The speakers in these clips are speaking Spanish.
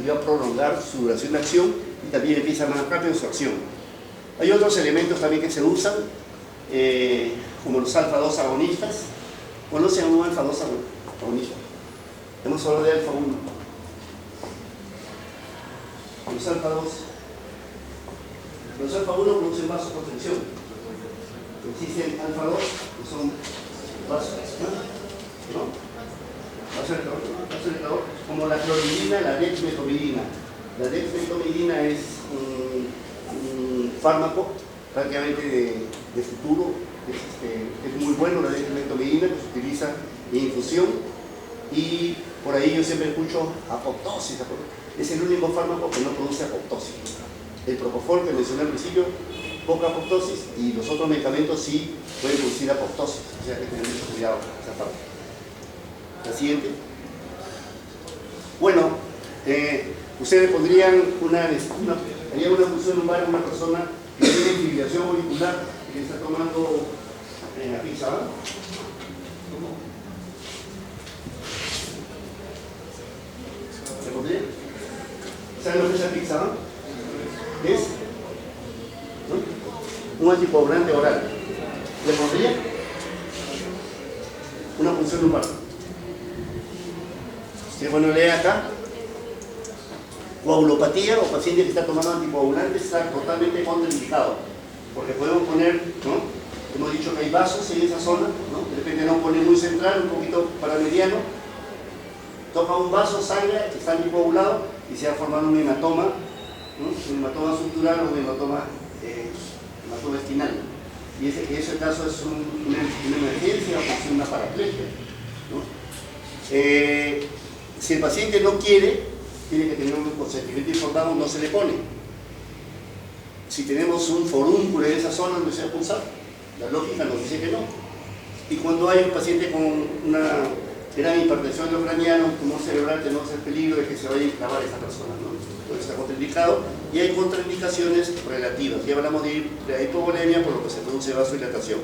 y va a prolongar su duración de acción y también empieza más rápido su acción. Hay otros elementos también que se usan, como los alfa-2 agonistas. ¿Conocen un alfa-2 agonista? Hemos hablado de alfa-1. Los alfa-1 producen vasoconstricción. Existen alfa-2 que son vasos, ¿no? Vasoconstrictor, como la cloridina, la dexmetomidina. La dexmetomidina es un fármaco prácticamente de futuro, es muy bueno la dexmetomidina, que se utiliza en infusión, y por ahí yo siempre escucho apoptosis. Es el único fármaco que no produce apoptosis. El propofol que mencioné al principio, poca apoptosis, y los otros medicamentos sí pueden producir apoptosis, o sea que hay que tener mucho cuidado esa parte. La siguiente. Bueno, ustedes pondrían harían una función lumbar a una persona que tiene fibrilación auricular y que está tomando Apixaban. ¿Se pondría? ¿Saben lo que es Apixaban? Es un anticoagulante oral. ¿Le pondría una función lumbar? Bueno, lee acá, coagulopatía o paciente que está tomando anticoagulantes está totalmente contraindicado, porque podemos poner, ¿no? Hemos dicho que hay vasos en esa zona, ¿no? De repente no pone muy central, un poquito para mediano, toca un vaso, sangra, está anticoagulado y se va formando un hematoma, ¿no? Un hematoma subdural o un hematoma espinal. Y ese caso es una emergencia o es una paraplegia, ¿no? Si el paciente no quiere, tiene que tener un consentimiento informado, no se le pone. Si tenemos un forúnculo en esa zona donde se va a pulsar, la lógica nos dice que no. Y cuando hay un paciente con una gran hipertensión intracraniana, un tumor cerebral, tenemos el peligro de que se vaya a clavar esa persona, ¿no? Entonces está contraindicado, y hay contraindicaciones relativas. Ya hablamos de hipovolemia, por lo que se produce vasodilatación.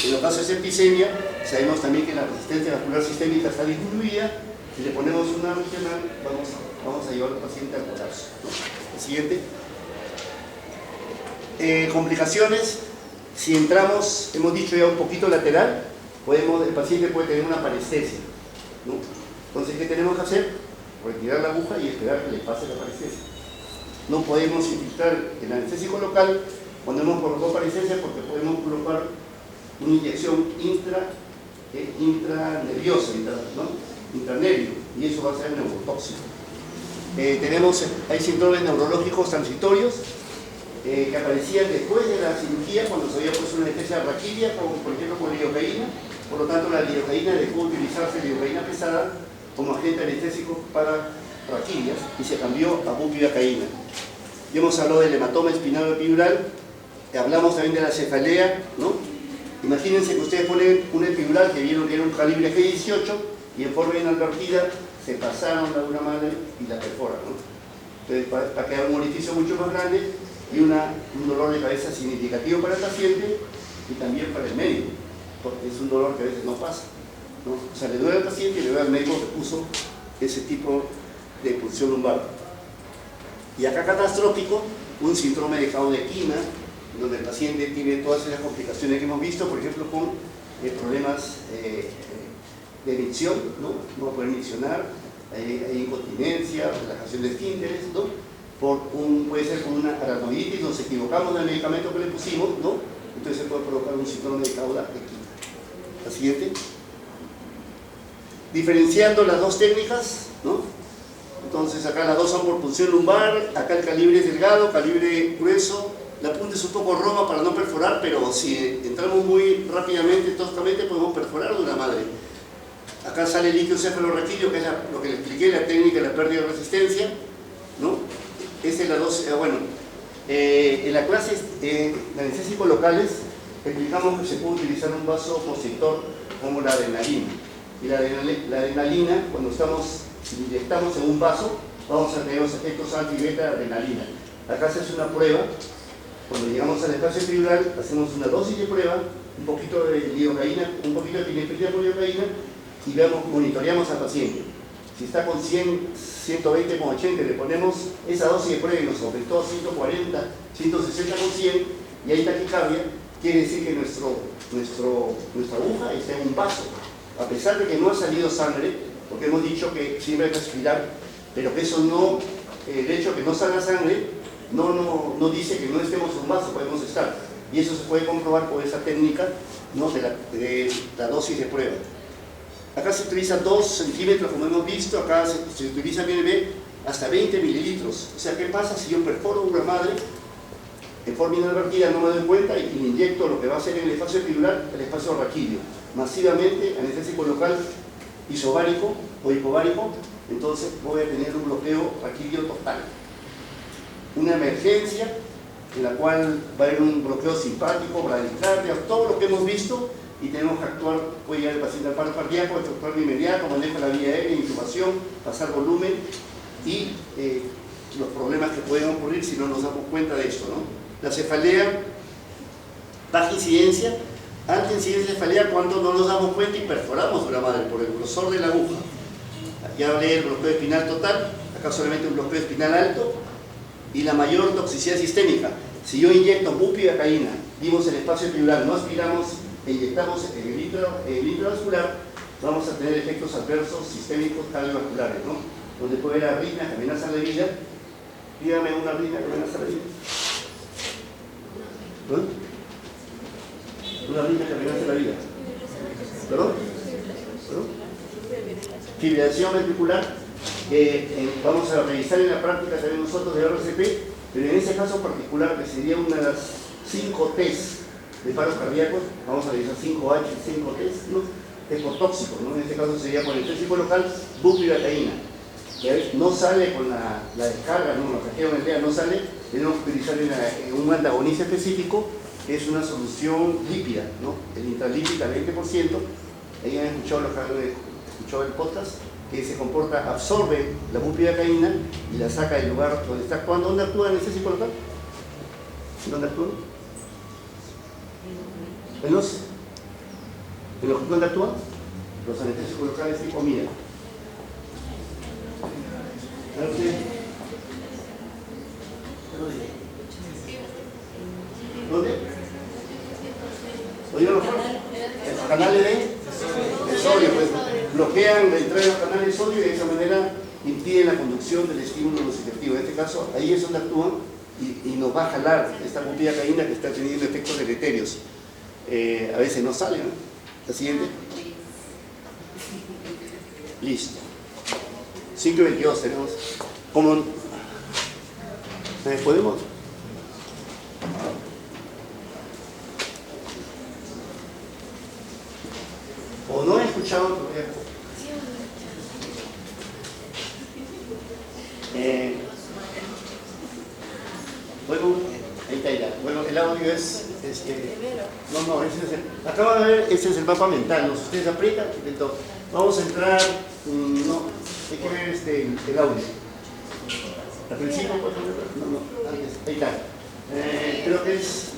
En los casos de septicemia, sabemos también que la resistencia vascular sistémica está disminuida. Si le ponemos una regional, vamos a llevar al paciente al colapso, ¿no? El siguiente. Complicaciones. Si entramos, hemos dicho ya un poquito lateral, el paciente puede tener una parestesia, ¿no? Entonces, ¿qué tenemos que hacer? Retirar la aguja y esperar que le pase la parestesia. No podemos infiltrar el anestésico local cuando hemos colocado parestesia, porque podemos colocar una inyección intranerviosa, ¿no? Intranervio, y eso va a ser neurotóxico. Hay síndromes neurológicos transitorios que aparecían después de la cirugía, cuando se había puesto una anestesia raquídea, como por ejemplo con lidocaína. Por lo tanto, la lidocaína dejó de utilizarse, lidocaína pesada, como agente anestésico para raquídeas, y se cambió a bupivacaína. Ya hemos hablado del hematoma espinal epidural, hablamos también de la cefalea, ¿no? Imagínense que ustedes ponen un epidural que vieron que era un calibre G18 y en forma inadvertida se pasaron la una madre y la perforan, ¿no? Entonces va a quedar un orificio mucho más grande y un dolor de cabeza significativo para el paciente y también para el médico, porque es un dolor que a veces no pasa, ¿no? O sea, le duele al paciente y le duele al médico que puso ese tipo de punción lumbar. Y acá catastrófico, un síndrome de Caudequina, donde el paciente tiene todas esas complicaciones que hemos visto, por ejemplo, con problemas de micción, ¿no? No poder miccionar, hay incontinencia, relajación de esfínteres, ¿no? Puede ser con una aracnoiditis, nos equivocamos del medicamento que le pusimos, ¿no? Entonces se puede provocar un síndrome de Caudequina. La siguiente. Diferenciando las dos técnicas, ¿no? Entonces acá las dos son por punción lumbar, acá el calibre es delgado, calibre grueso, la punta es un poco roma para no perforar, pero si entramos muy rápidamente, toscamente, podemos perforar de una madre. Acá sale el líquido cefalorraquídeo, que es lo que le expliqué, la técnica de la pérdida de resistencia, ¿no? Esa es la dos, en la clase de anestésicos locales explicamos que se puede utilizar un vasoconstrictor como la adrenalina. Y la adrenalina, cuando inyectamos en un vaso, vamos a tener los efectos anti-beta adrenalina. Acá se hace una prueba, cuando llegamos al espacio epidural, hacemos una dosis de prueba, un poquito de lidocaína, un poquito de epinefrina con lidocaína, y monitoreamos al paciente. Si está con 100, 120,80, le ponemos esa dosis de prueba y nos aumentó a 140, 160 con 100, y hay taquicardia, quiere decir que nuestra aguja está en un vaso. A pesar de que no ha salido sangre, porque hemos dicho que siempre hay que aspirar, pero que eso no, el hecho de que no salga sangre, no dice que no estemos en un vaso, podemos estar. Y eso se puede comprobar por esa técnica, ¿no?, de la dosis de prueba. Acá se utiliza 2 centímetros, como hemos visto, acá se utiliza BNB hasta 20 mililitros. O sea, ¿qué pasa si yo perforo una madre en forma inadvertida, no me doy cuenta y le inyecto lo que va a hacer en el espacio epidural, el espacio raquídeo? Masivamente, anestésico local isobárico o hipovárico, entonces voy a tener un bloqueo raquídeo total. Una emergencia en la cual va a haber un bloqueo simpático, bradicardia, todo lo que hemos visto, y tenemos que actuar. Puede llegar el paciente al paro cardíaco, actuar de inmediato, manejo de la vía aérea, intubación, pasar volumen y los problemas que pueden ocurrir si no nos damos cuenta de esto, ¿no? La cefalea, baja incidencia, alta incidencia de cefalea cuando no nos damos cuenta y perforamos la madre por el grosor de la aguja. Ya hablé del bloqueo espinal total, acá solamente un bloqueo espinal alto, y la mayor toxicidad sistémica. Si yo inyecto bupivacaína, dimos el espacio epidural, no aspiramos e inyectamos en el intravascular, vamos a tener efectos adversos sistémicos cardiovasculares, ¿no? Donde puede haber arritmias que amenazan la vida. Dígame una arritmia que amenaza la vida. ¿No? Una arritmia que amenaza la vida. ¿Perdón? ¿Perdón? Fibrilación ventricular. Vamos a revisar en la práctica también nosotros de RCP, pero en ese caso particular, que sería una de las 5 T's de paros cardíacos, vamos a revisar 5H, 5 T's, ¿no? Ecotóxicos, ¿no? En este caso sería con el anestésico local, bupivacaína, que no sale con la descarga, ¿no? La trajeron el día, no sale, tenemos que utilizar un antagonista específico, que es una solución lípida, ¿no? El intralípida 20%, ahí han escuchado el podcast, que se comporta, absorbe la bupivacaína y la saca del lugar donde está actuando. ¿Dónde actúa el anestésico local? ¿Dónde actúa? ¿Dónde actúan? Los anestésicos locales tipo MIA. ¿Dónde? ¿Oyeron los canales de sodio? Pues bloquean la entrada de los canales de sodio y de esa manera impiden la conducción del estímulo nociceptivo. En este caso, ahí es donde actúan y nos va a jalar esta bupivacaína que está teniendo efectos deleterios. A veces no sale, ¿no? La siguiente. Listo. 5:22 tenemos. ¿Cómo? ¿Podemos? ¿O no he escuchado todavía? Bueno, ahí está ya. Bueno, el audio es no, ese es el, acaba de ver, ese es el mapa mental, ¿no? Si ustedes aprietan, entonces, vamos a entrar, no, hay que ver el audio. ¿Al principio? No, antes, ahí está. Creo que es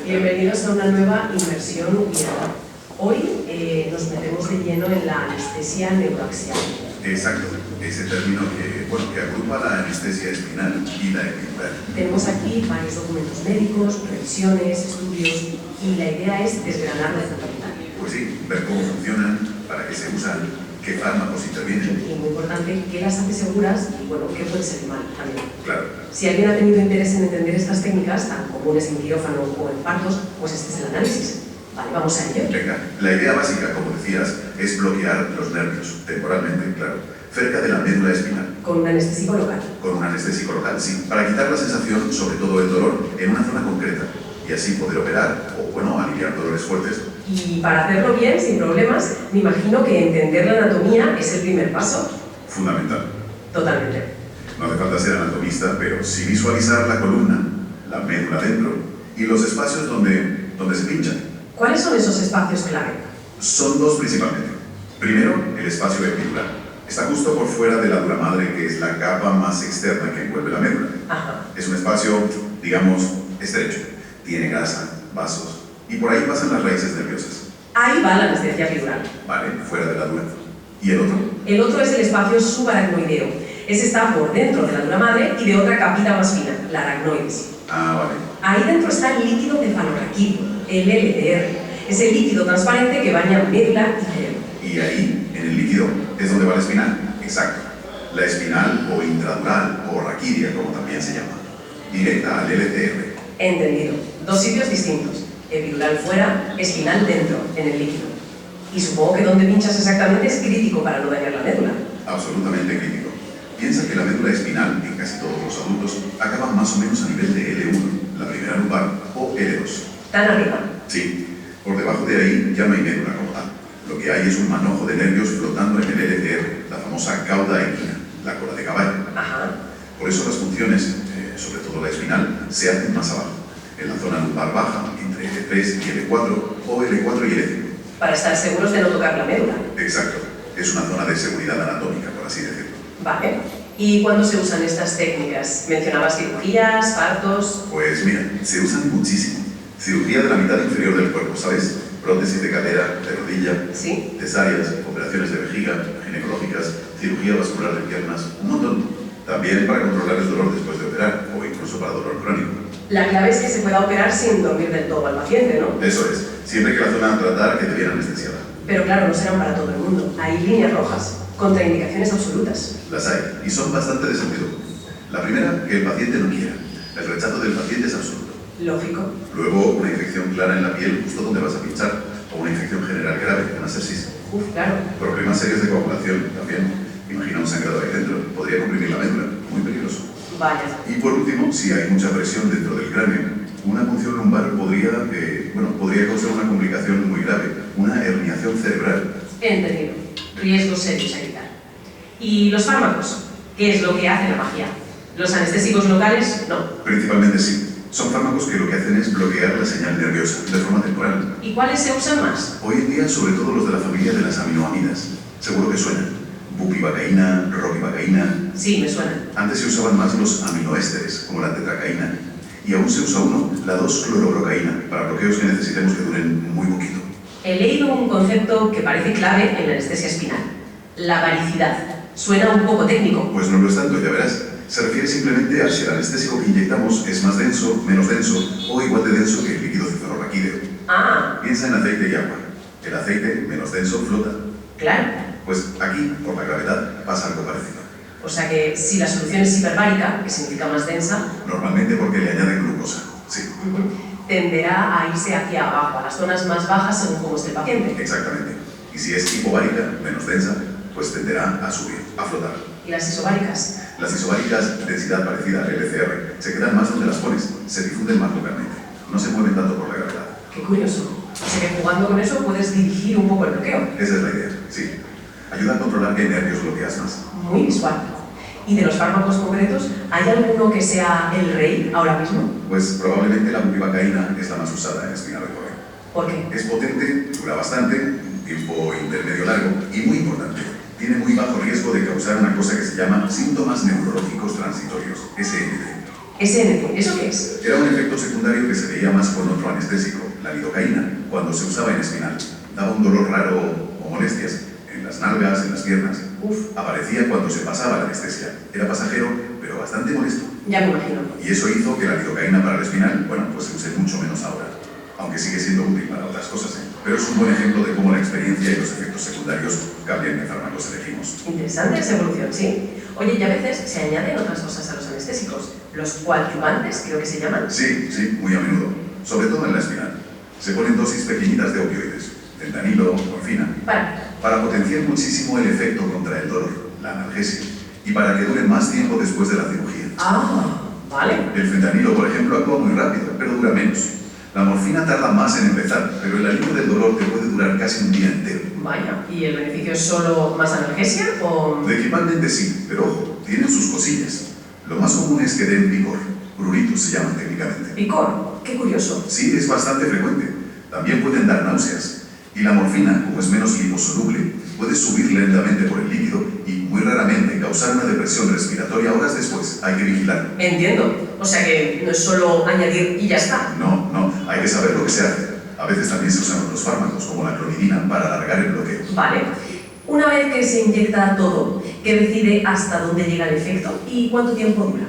Bienvenidos a una nueva inmersión guiada. Hoy nos metemos de lleno en la anestesia neuroaxial. Exacto, ese término que agrupa la anestesia espinal y la epidural. Tenemos aquí varios documentos médicos, revisiones, estudios, y la idea es desgranar la anatomía. Pues sí, ver cómo funcionan, para qué se usan, qué fármacos intervienen. Y muy importante, qué las hace seguras y, bueno, qué puede ser mal también. Claro. Si alguien ha tenido interés en entender estas técnicas, tan comunes en quirófano o en partos, pues este es el análisis. Vale, vamos a ello. Venga, la idea básica, como decías, es bloquear los nervios, temporalmente, claro, cerca de la médula espinal. Con un anestésico local. Con un anestésico local, sí, para quitar la sensación, sobre todo el dolor, en una zona concreta, y así poder operar, o bueno, aliviar dolores fuertes. Y para hacerlo bien, sin problemas, me imagino que entender la anatomía es el primer paso. Fundamental. Totalmente. No hace falta ser anatomista, pero sí visualizar la columna, la médula dentro, y los espacios donde se pinchan. ¿Cuáles son esos espacios clave? Son 2 principalmente. Primero, el espacio epidural. Está justo por fuera de la dura madre, que es la capa más externa que envuelve la médula. Ajá. Es un espacio, digamos, estrecho. Tiene grasa, vasos, y por ahí pasan las raíces nerviosas. Ahí va la anestesia epidural. Vale, fuera de la dura. ¿Y el otro? El otro es el espacio subaracnoideo. Ese está por dentro de la dura madre y de otra capita más fina, la aracnoides. Ah, vale. Ahí dentro está el líquido cefalorraquídeo, el LCR. Es el líquido transparente que baña médula y cerebro. Y ahí, en el líquido, es donde va la espinal. Exacto. La espinal o intradural o raquídea, como también se llama. Directa al LCR. Entendido. Dos sitios distintos. Epidural fuera, espinal dentro, en el líquido. Y supongo que donde pinchas exactamente es crítico para no dañar la médula. Absolutamente crítico. Piensa que la médula espinal, en casi todos los adultos, acaba más o menos a nivel de L1, la primera lumbar, o L2. ¿Tan arriba? Sí. Por debajo de ahí ya no hay médula como tal. Lo que hay es un manojo de nervios flotando en el LCR, la famosa cauda equina, la cola de caballo. Ajá. Por eso las funciones, sobre todo la espinal, se hacen más abajo, en la zona lumbar baja, entre L3 y L4, o L4 y L5. Para estar seguros de no tocar la médula. Exacto. Es una zona de seguridad anatómica, por así decirlo. Vale. ¿Y cuándo se usan estas técnicas? ¿Mencionabas cirugías, partos? Pues mira, se usan muchísimo. Cirugía de la mitad inferior del cuerpo, ¿sabes? Prótesis de cadera, de rodilla, Sí. cesáreas, operaciones de vejiga, ginecológicas, cirugía vascular de piernas, un montón. También para controlar el dolor después de operar, o incluso para dolor crónico. La clave es que se pueda operar sin dormir del todo al paciente, ¿no? Eso es, siempre que la zona a tratar quede bien anestesiada. Pero claro, no serán para todo el mundo. Hay líneas rojas, contraindicaciones absolutas. Las hay, y son bastante de sentido común. La primera, que el paciente no quiera. El rechazo del paciente es absoluto. Lógico. Luego, una infección clara en la piel justo donde vas a pinchar, o una infección general grave, una sepsis. Uf, claro. Problemas serios de coagulación también. Imagina un sangrado ahí dentro, podría comprimir la médula, muy peligroso. Vaya. Y por último, si hay mucha presión dentro del cráneo, una punción lumbar podría causar una complicación muy grave, una herniación cerebral. Entendido. Riesgos serios a evitar. ¿Y los fármacos? ¿Qué es lo que hace la magia? ¿Los anestésicos locales? No. Principalmente sí. Son fármacos que lo que hacen es bloquear la señal nerviosa de forma temporal. ¿Y cuáles se usan más? Hoy en día, sobre todo los de la familia de las aminoamidas. Seguro que suenan. Bupivacaína, ropivacaína. Sí, me suenan. Antes se usaban más los aminoésteres, como la tetracaína. Y aún se usa la 2-clorobrocaína, para bloqueos que necesitemos que duren muy poquito. He leído un concepto que parece clave en la anestesia espinal. La varicidad. Suena un poco técnico. Pues no lo es tanto, ya verás. Se refiere simplemente a si el anestésico que inyectamos es más denso, menos denso o igual de denso que el líquido cefalorraquídeo. Ah, Piensa en aceite y agua. El aceite menos denso flota. claro. Pues aquí, por la gravedad, pasa algo parecido. O sea que si la solución es hiperbárica, que significa más densa, Normalmente porque le añaden glucosa. Sí, tenderá a irse hacia abajo, a las zonas más bajas según cómo esté el paciente. exactamente. Y si es hipobárica, menos densa, pues tenderá a subir, a flotar. ¿Y las isobáricas? Las isobáricas, densidad parecida al LCR, se quedan más donde las pones, se difunden más localmente. No se mueven tanto por la gravedad. Qué curioso. O sea que jugando con eso puedes dirigir un poco el bloqueo. Esa es la idea, sí. Ayuda a controlar qué nervios bloqueas más. Muy visual. ¿Y de los fármacos concretos, hay alguno que sea el rey ahora mismo? Pues probablemente la bupivacaína es la más usada en espina dorsal. ¿Por qué? Es potente, dura bastante, un tiempo intermedio largo y muy importante. Tiene muy bajo riesgo de causar una cosa que se llama síntomas neurológicos transitorios, SNT. SNT, ¿eso qué es? Era un efecto secundario que se veía más con otro anestésico, la lidocaína, cuando se usaba en espinal. Daba un dolor raro o molestias en las nalgas, en las piernas. Uf, Aparecía cuando se pasaba la anestesia. Era pasajero, pero bastante molesto. ya me imagino. Y eso hizo que la lidocaína para el espinal, pues se use mucho menos ahora. Aunque sigue siendo útil para otras cosas, ¿eh? Pero es un buen ejemplo de cómo la experiencia y los efectos secundarios cambian qué fármacos elegimos. Interesante esa evolución, sí. Oye, y a veces se añaden otras cosas a los anestésicos. Los coadyuvantes, creo que se llaman. Sí, muy a menudo. Sobre todo en la espinal. Se ponen dosis pequeñitas de opioides, fentanilo, morfina, para potenciar muchísimo el efecto contra el dolor, la analgesia, y para que dure más tiempo después de la cirugía. Ah, vale. El fentanilo, por ejemplo, actúa muy rápido, pero dura menos. La morfina tarda más en empezar, pero el alivio del dolor te puede durar casi un día entero. Vaya, ¿y el beneficio es solo más analgesia o...? Principalmente sí, pero ojo, tienen sus cosillas. Lo más común es que den picor. Pruritus se llaman técnicamente. ¿Picor? Qué curioso. Sí, es bastante frecuente. También pueden dar náuseas. Y la morfina, como es menos liposoluble, puede subir lentamente por el líquido y muy raramente causar una depresión respiratoria horas después. Hay que vigilar. Entiendo. O sea que no es solo añadir y ya está. No, hay que saber lo que se hace. A A veces también se usan otros fármacos, como la clonidina, para alargar el bloqueo. Vale. Una vez que se inyecta todo, ¿qué decide hasta dónde llega el efecto y cuánto tiempo dura?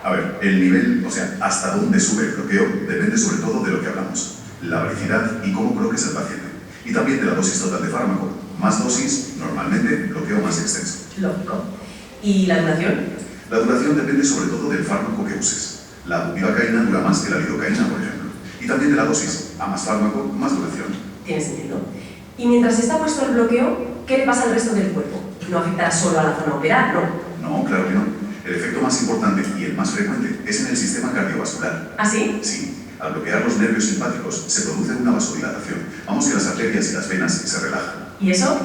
A ver, el nivel, o sea, hasta dónde sube el bloqueo, depende sobre todo de lo que hablamos, la variedad y cómo coloques al paciente. Y también de la dosis total de fármaco. Más dosis, normalmente, bloqueo más extenso. Lógico. ¿Y la duración? La duración depende sobre todo del fármaco que uses. La bupivacaína dura más que la lidocaína, por ejemplo. Y también de la dosis. A más fármaco, más duración. Tiene sentido. Y mientras está puesto el bloqueo, ¿qué le pasa al resto del cuerpo? ¿No afectará solo a la zona operar, no? No, claro que no. El efecto más importante y el más frecuente es en el sistema cardiovascular. ¿Ah, sí? Sí. Al bloquear los nervios simpáticos se produce una vasodilatación. Vamos, que las arterias y las venas se relajan. ¿Y eso?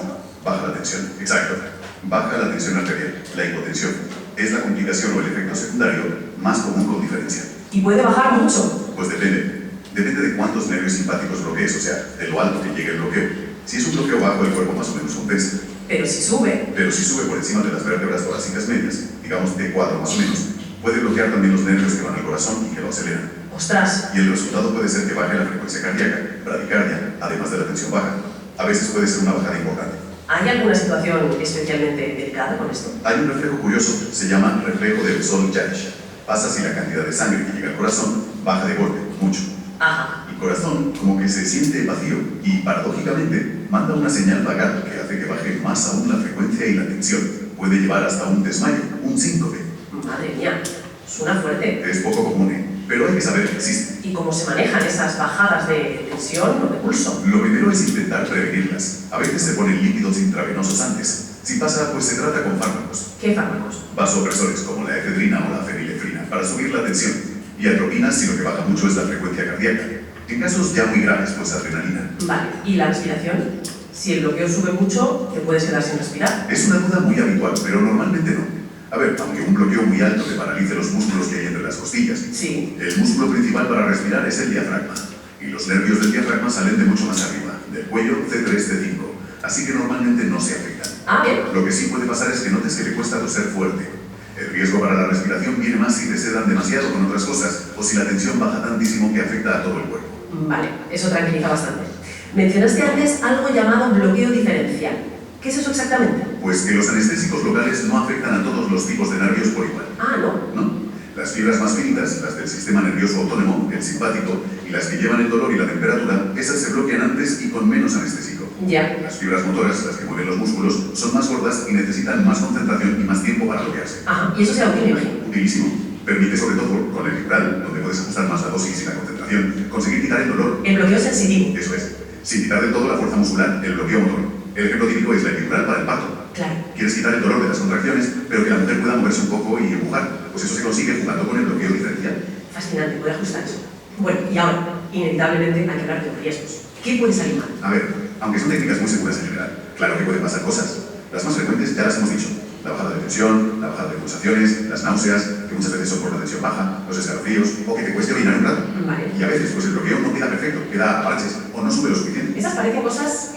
Baja la tensión. Exacto. Baja la tensión arterial. La hipotensión es la complicación o el efecto secundario más común con diferencia. ¿Y puede bajar mucho? Pues depende. Depende de cuántos nervios simpáticos bloquees, o sea, de lo alto que llegue el bloqueo. Si es un bloqueo bajo, el cuerpo más o menos compensa. Pero si sube. Pero si sube por encima de las vértebras torácicas medias, digamos de 4 más o menos, puede bloquear también los nervios que van al corazón y que lo aceleran. ¡Ostras! Y el resultado puede ser que baje la frecuencia cardíaca, bradicardia, además de la tensión baja. A veces puede ser una bajada importante. ¿Hay alguna situación especialmente delicada con esto? Hay un reflejo curioso, se llama reflejo de Sol-Jarisch. Pasa si la cantidad de sangre que llega al corazón baja de golpe, mucho. Ajá. El corazón como que se siente vacío y paradójicamente manda una señal vagal que hace que baje más aún la frecuencia y la tensión. Puede llevar hasta un desmayo, un síncope. Madre mía, suena fuerte. Es poco común, pero hay que saber que existe. ¿Y cómo se manejan esas bajadas de tensión o de pulso? Lo primero es intentar prevenirlas. A veces se ponen líquidos intravenosos antes. Si pasa, pues se trata con fármacos. ¿Qué fármacos? Vasopresores como la efedrina o la fenilefrina para subir la tensión. Y atropinas si lo que baja mucho es la frecuencia cardíaca. En casos ya muy graves, pues adrenalina. Vale. ¿Y la respiración? Si el bloqueo sube mucho, te puedes quedar sin respirar. Es una duda muy habitual, pero normalmente no. A ver, aunque un bloqueo muy alto te paralice los músculos que hay entre las costillas. Sí. El músculo principal para respirar es el diafragma. Y los nervios del diafragma salen de mucho más arriba, del cuello C3, C5. Así que normalmente no se afectan. Ah, bien. Lo que sí puede pasar es que notes que te cuesta toser fuerte. El riesgo para la respiración viene más si te sedan demasiado con otras cosas o si la tensión baja tantísimo que afecta a todo el cuerpo. Vale, eso tranquiliza bastante. Mencionaste antes algo llamado bloqueo diferencial. ¿Qué es eso exactamente? Pues que los anestésicos locales no afectan a todos los tipos de nervios por igual. Ah, ¿no? ¿No? Las fibras más finitas, las del sistema nervioso autónomo, el simpático, y las que llevan el dolor y la temperatura, esas se bloquean antes y con menos anestésico. Ya. Las fibras motoras, las que mueven los músculos, son más gordas y necesitan más concentración y más tiempo para bloquearse. Ajá, y eso será útil, imagino. Utilísimo. Permite, sobre todo con el epidural, donde puedes ajustar más la dosis y la concentración, conseguir quitar el dolor. El bloqueo sensitivo. Eso es. Sin quitar del todo la fuerza muscular, el bloqueo motor. El ejemplo típico es la epidural para el parto. Claro. Quieres quitar el dolor de las contracciones, pero que la mujer pueda moverse un poco y empujar. Pues eso se consigue jugando con el bloqueo diferencial. Fascinante, puede ajustar eso. Bueno, y ahora, inevitablemente hay que hablar de los riesgos. ¿Qué puede salir mal? A ver, aunque son técnicas muy seguras en general, claro que pueden pasar cosas. Las más frecuentes ya las hemos dicho. La bajada de tensión, la bajada de pulsaciones, las náuseas, que muchas veces son por la tensión baja, los escalofríos, o que te cueste orinar un rato. Vale. Y a veces, pues el bloqueo no queda perfecto, queda a parches, o no sube lo suficiente. Esas parecen cosas,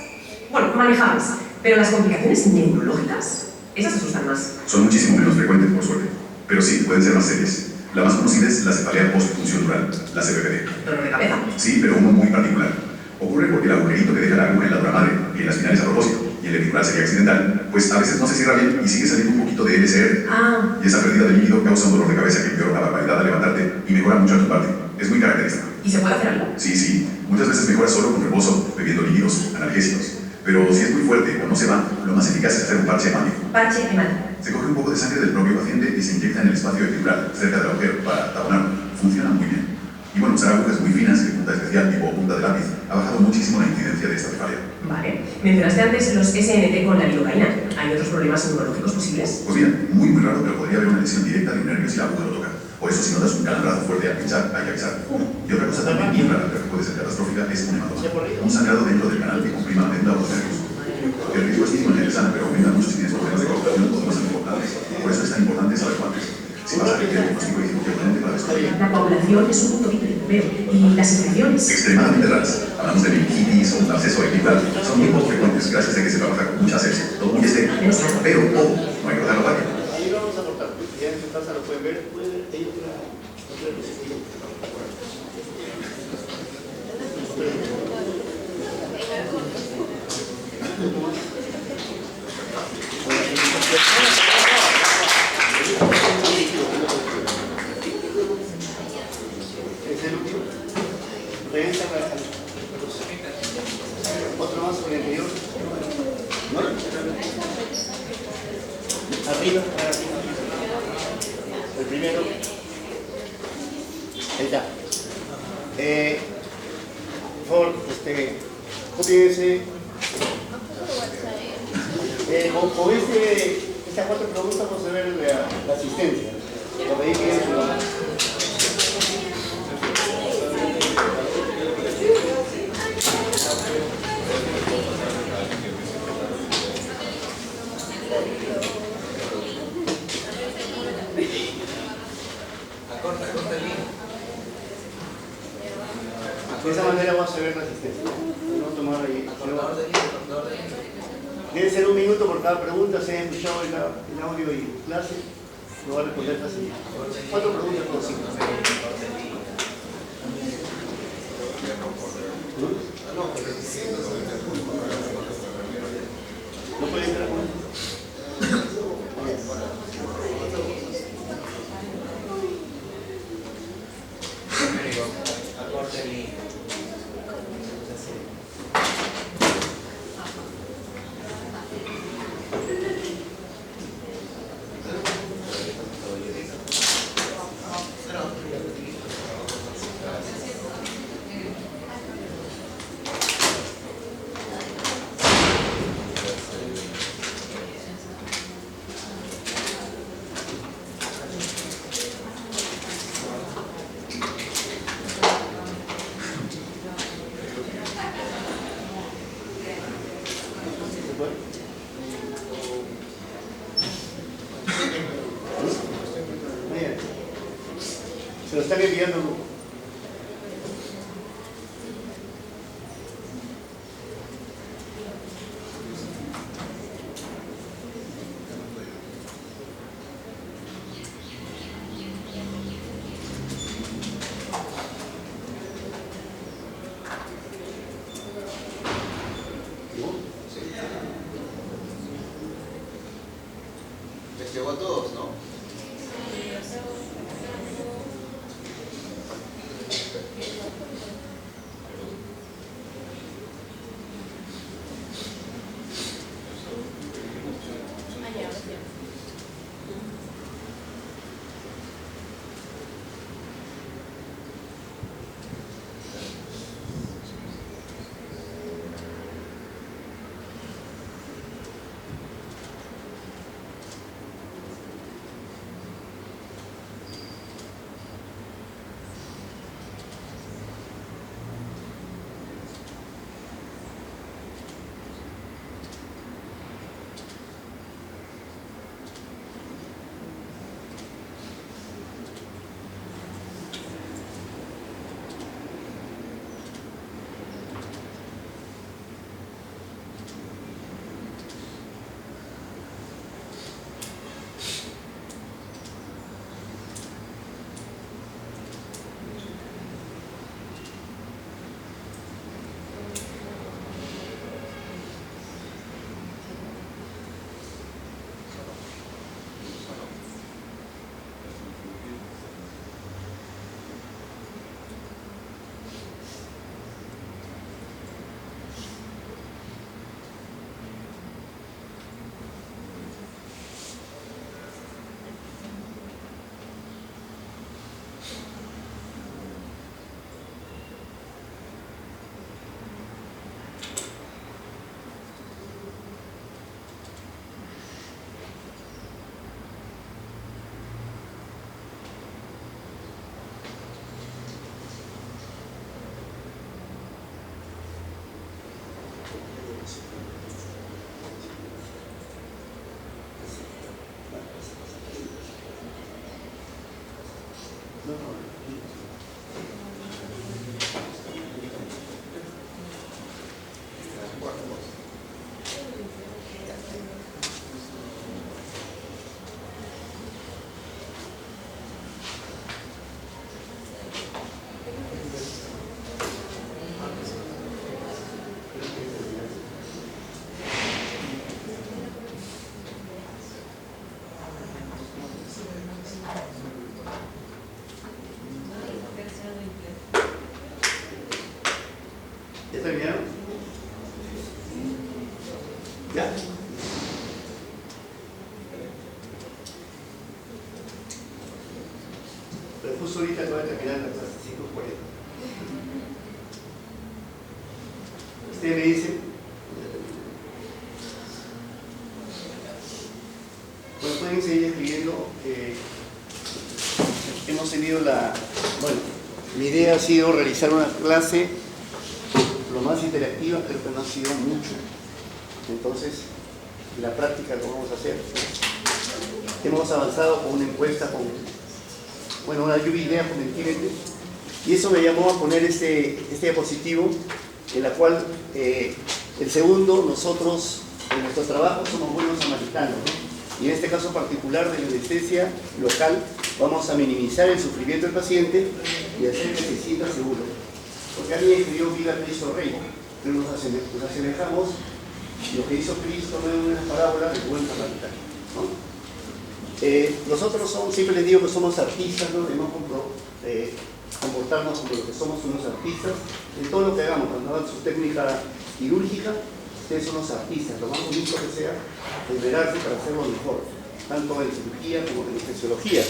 bueno, manejables. Pero las complicaciones neurológicas, esas asustan más. Son muchísimo menos frecuentes, por suerte. Pero sí, pueden ser más serias. La más conocida es la cefalea postfuncional, la CPPD. ¿Dolor de cabeza? Sí, pero uno muy particular. Ocurre porque el agujerito que deja la aguja en la dura madre y en las finales a propósito, y el epidural sería accidental, pues a veces no se cierra bien y sigue saliendo un poquito de LSR. Ah. Y esa pérdida de líquido causa un dolor de cabeza que empeora la barbaridad al levantarte y mejora mucho a tu parte. Es muy característico. ¿Y se puede hacer algo? Sí, sí. Muchas veces mejora solo con reposo, bebiendo líquidos, analgésicos. Pero si es muy fuerte o no se va, lo más eficaz es hacer un parche hemático. Parche hemático. Se coge un poco de sangre del propio paciente y se inyecta en el espacio epidural, cerca del agujero, para taponarlo. Funciona muy bien. Y bueno, usar agujas muy finas de punta especial, tipo punta de lápiz, ha bajado muchísimo la incidencia de esta cefalea. Vale. Mencionaste antes los SNT con la lidocaína. ¿Hay otros problemas neurológicos posibles? Pues mira, muy raro, pero podría haber una lesión directa de un nervio si la aguja lo toca. Por eso, si notas un calambrazo fuerte al pinchar, hay que avisar. Y otra cosa también bien rara, pero que puede ser catastrófica, es un hematoma. Un sangrado dentro del canal que comprima la médula o los nervios. El riesgo es mínimo en el sana, pero aumenta mucho si tienes problemas de coagulación o más importantes. Por eso es tan importante saber cuánto es. Si vas a requerir diagnóstico y cirugía urgente para descubrir. La coagulación es un punto crítico, veo. ¿Y las infecciones? Extremadamente raras. Hablamos de meningitis o un absceso epidural. Son muy poco frecuentes, gracias a que se trabaja con mucha asepsia. Todo muy estéril. Pero, ojo, no hay que rotar la vaca. Ahí lo vamos a cortar. Ya en su casa lo pueden ver. Hay otra preguntas nomás. ¿Es el último? Regresa para otro más sobre el anterior. ¿No? Arriba, para arriba. El primero. Ahí está. Por favor, cópiense. Con estas 4 preguntas vamos a ver la asistencia. Por ahí que de esa manera vamos a ver la asistencia. No tomar ahí. Debe ser 1 minuto por cada pregunta. Se ha escuchado el audio y clase. Lo va a responder fácil. 4 preguntas por 5. ¿No puede entrar con esto? Se lo están enviando. Les llegó a todos, ¿no? justo ahorita acaba de terminar la clase 5:40. Usted me dice, bueno, pueden seguir escribiendo. Hemos tenido bueno, mi idea ha sido realizar una clase lo más interactiva, pero que no ha sido mucho. Entonces, en la práctica lo vamos a hacer. Hemos avanzado con una encuesta, con una lluvia de ideas con Mentimeter, y eso me llamó a poner este diapositivo, en la cual el segundo, nosotros en nuestro trabajo somos buenos samaritanos, ¿no? Y en este caso particular de la anestesia local, vamos a minimizar el sufrimiento del paciente y hacer que se sienta seguro. Porque alguien escribió viva Cristo Rey, pero nos asemejamos, lo que hizo Cristo no es una parábola de buen samaritano, ¿no? Nosotros siempre les digo que somos artistas, ¿no? Debemos comportarnos como lo que somos unos artistas en todo lo que hagamos. Cuando hagan su técnica quirúrgica, ustedes son los artistas, lo más bonito que sea, esmerarse para hacerlo mejor, tanto en cirugía como en anestesiología.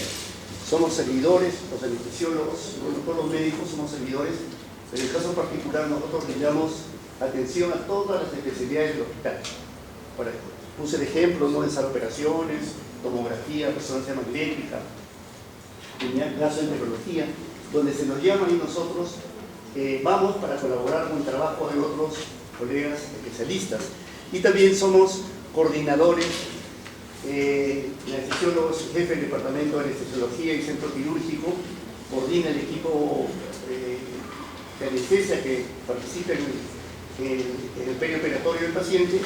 Somos servidores, los anestesiólogos, bueno, todos los médicos somos servidores, pero en el caso particular nosotros le damos atención a todas las especialidades del hospital. Ahora, puse el ejemplo, ¿no? En sala de operaciones, tomografía, resonancia magnética, gastroenterología, donde se nos llama y nosotros vamos para colaborar con el trabajo de otros colegas especialistas. Y también somos coordinadores, anestesiólogos, jefe del departamento de anestesiología y centro quirúrgico, coordina el equipo de anestesia que participa en el perioperatorio del paciente,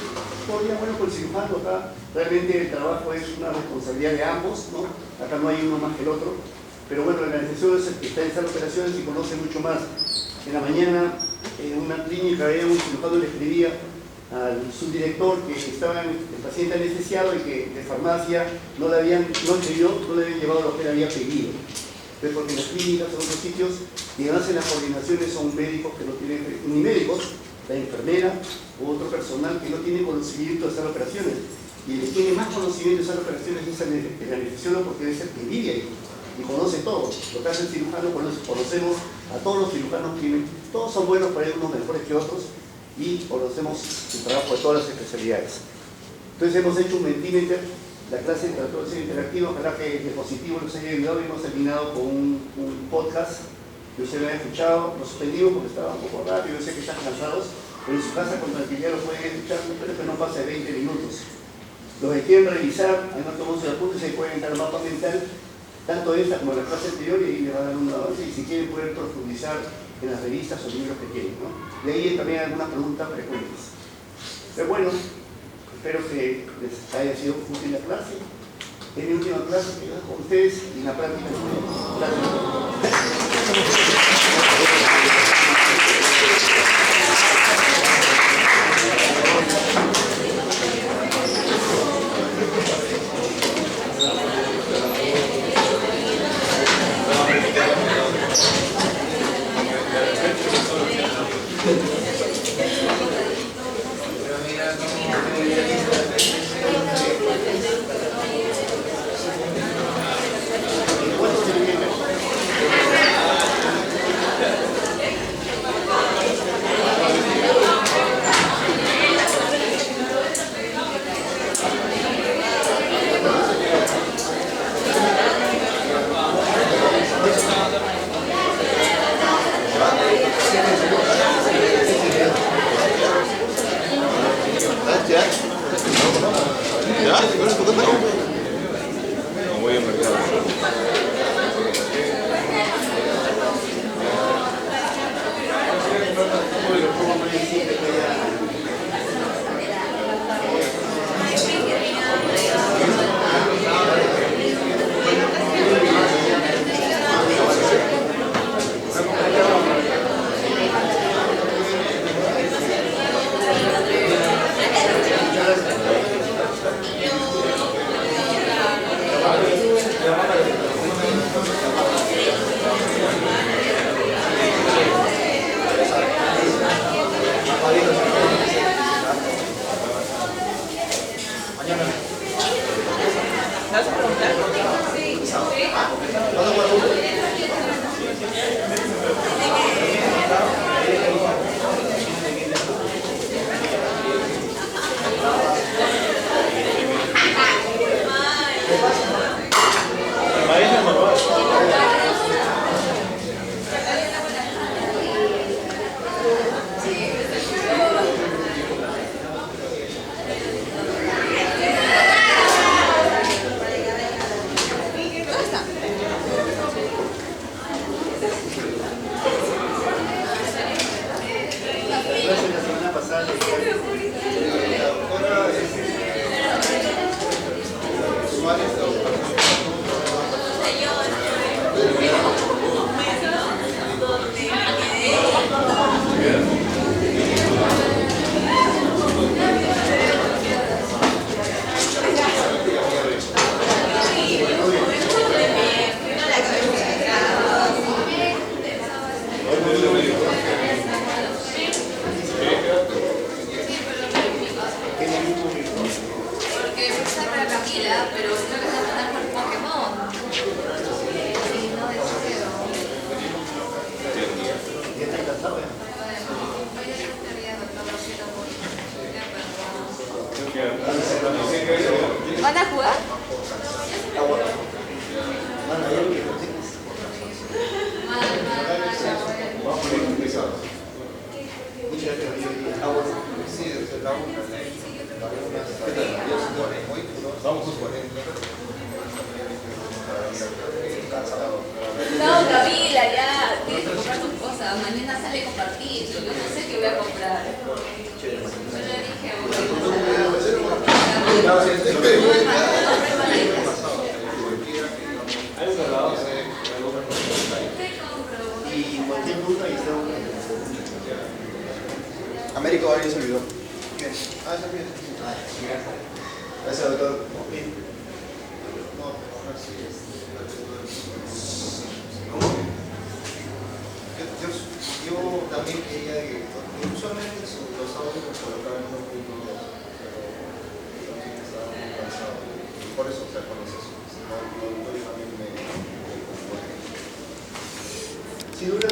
coordina con el cirujano. Acá realmente el trabajo es una responsabilidad de ambos, ¿no? Acá no hay uno más que el otro, pero bueno, el anestesiólogo es el que está en esas operaciones y conoce mucho más. En la mañana, en una clínica, un cirujano le escribía al subdirector que estaba el paciente anestesiado y que de farmacia no le habían llevado lo que le había pedido. Entonces, porque en las clínicas, en otros sitios, y además en las coordinaciones son médicos que no tienen, ni médicos, la enfermera u otro personal que no tiene conocimiento de hacer operaciones. Y el que tiene más conocimiento de hacer operaciones es el anestesiólogo, porque es el que vive ahí y conoce todo. Lo que hace el cirujano, conocemos a todos los cirujanos, todos son buenos, pero hay unos mejores que otros, y conocemos el trabajo de todas las especialidades. Entonces hemos hecho un Mentimeter, la clase trató de ser interactiva, ojalá que el dispositivo nos haya ayudado, y hemos terminado con un podcast que ustedes lo han escuchado. Lo suspendimos porque estaba un poco rápido, yo sé que están cansados, pero en su casa con tranquilidad lo pueden escuchar, espero que no pase 20 minutos. Los que quieren revisar, ahí no tomamos el apunte, se pueden entrar al mapa mental, tanto esta como la clase anterior, y ahí les va a dar un avance, y si quieren pueden profundizar en las revistas o libros que quieren, ¿no? Y ahí también hay algunas preguntas frecuentes. Pero bueno, espero que les haya sido útil la clase. Es mi última clase que yo con ustedes y en la práctica. Gracias. ¿Vas a preguntar? Sí. ¿Van a jugar? No, Gabriela, ya. Tienes que comprar tus cosas. Mañana sale a compartir. Yo no sé qué voy a comprar. Yo le dije a Y cualquier duda y está Américo alguien se olvidó. ¿Quién? Ah, esa bien. Gracias, doctor. Yo también quería que usualmente los audios los colocaban en un punto, pero también estaba muy cansado. Por eso, o sea, con eso, yo también me confundo. si dura